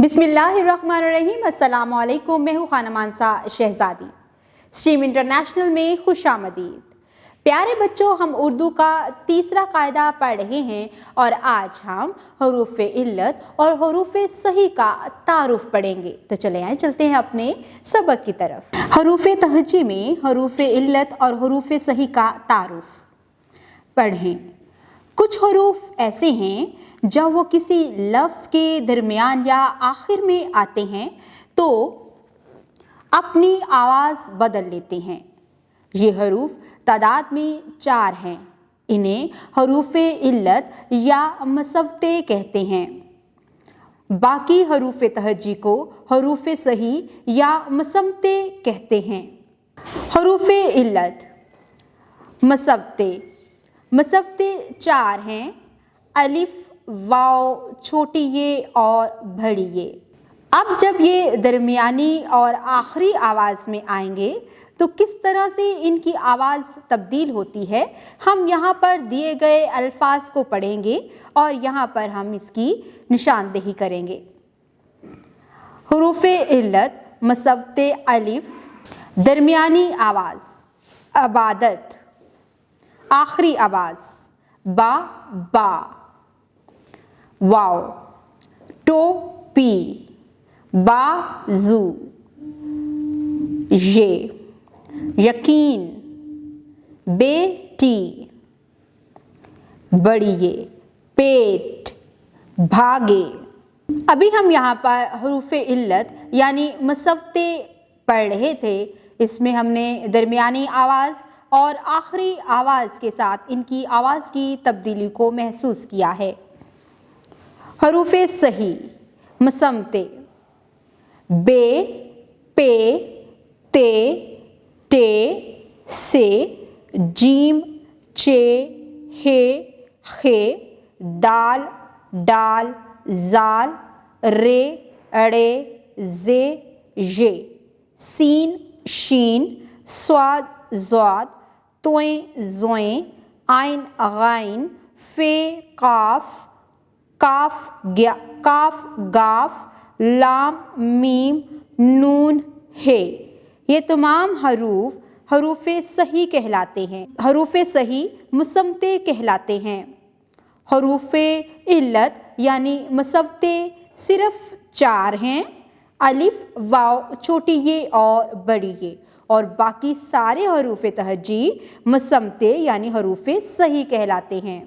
बिस्मिल्लाहिर्रहमानिर्रहीम। अस्सलाम वालेकुम। मैं हूँ खाना मानसा शहजादी। स्ट्रीम इंटरनेशनल में खुशामदीद। प्यारे बच्चों, हम उर्दू का तीसरा कायदा पढ़ रहे हैं और आज हम हरूफ इल्लत और हरूफ सही का तारुफ पढ़ेंगे। तो चलते हैं अपने सबक की तरफ। हरूफ तहजी में हरूफ इल्लत और हरूफ सही का तारुफ पढ़ें। कुछ हरूफ ऐसे हैं जब वो किसी लफ्ज़ के दरमियान या आखिर में आते हैं तो अपनी आवाज़ बदल लेते हैं। ये हरूफ तादाद में 4 हैं। इन्हें हरूफ इल्लत या मसवते कहते हैं। बाकी हरूफ तहजी को हरूफ सही या मसमते कहते हैं। हरूफ इल्लत मसवते 4 हैं। अलिफ, वाव, छोटी ये और बड़ी ये। अब जब ये दरमियानी और आखिरी आवाज़ में आएंगे तो किस तरह से इनकी आवाज़ तब्दील होती है, हम यहाँ पर दिए गए अल्फाज को पढ़ेंगे और यहाँ पर हम इसकी निशानदेही करेंगे। हुरूफ इल्लत मसवते अलिफ, दरमियानी आवाज़ अबादत, आखिरी आवाज़ बा, वाव, टोपी, बाजू, ये, यकीन, बेटी, बड़ी ये, पेट, भागे। अभी हम यहाँ पर हरूफ इल्लत यानी मसवते पढ़ रहे थे। इसमें हमने दरमियानी आवाज़ और आखिरी आवाज़ के साथ इनकी आवाज़ की तब्दीली को महसूस किया है। हरूफ सही मसमते बे, पे, ते, टे, से, जीम, चे, हे, खे, दाल, डाल, जाल, रे, अड़े, जे, ये, सीन, शीन, स्वाद, ज़्वाद, तोएं, ज़ोएं, आइन, गाइन, फे, काफ, काफ, गाफ, लाम, मीम, नून, हे। ये तमाम हरूफ सही कहलाते हैं। हरूफ सही मुसमते कहलाते हैं। हरूफ इल्लत यानी मसवते सिर्फ 4 हैं। अलिफ, वाव, छोटी ये और बड़ी ये। और बाकी सारे हरूफ तहजी मुसमते यानी हरूफ सही कहलाते हैं।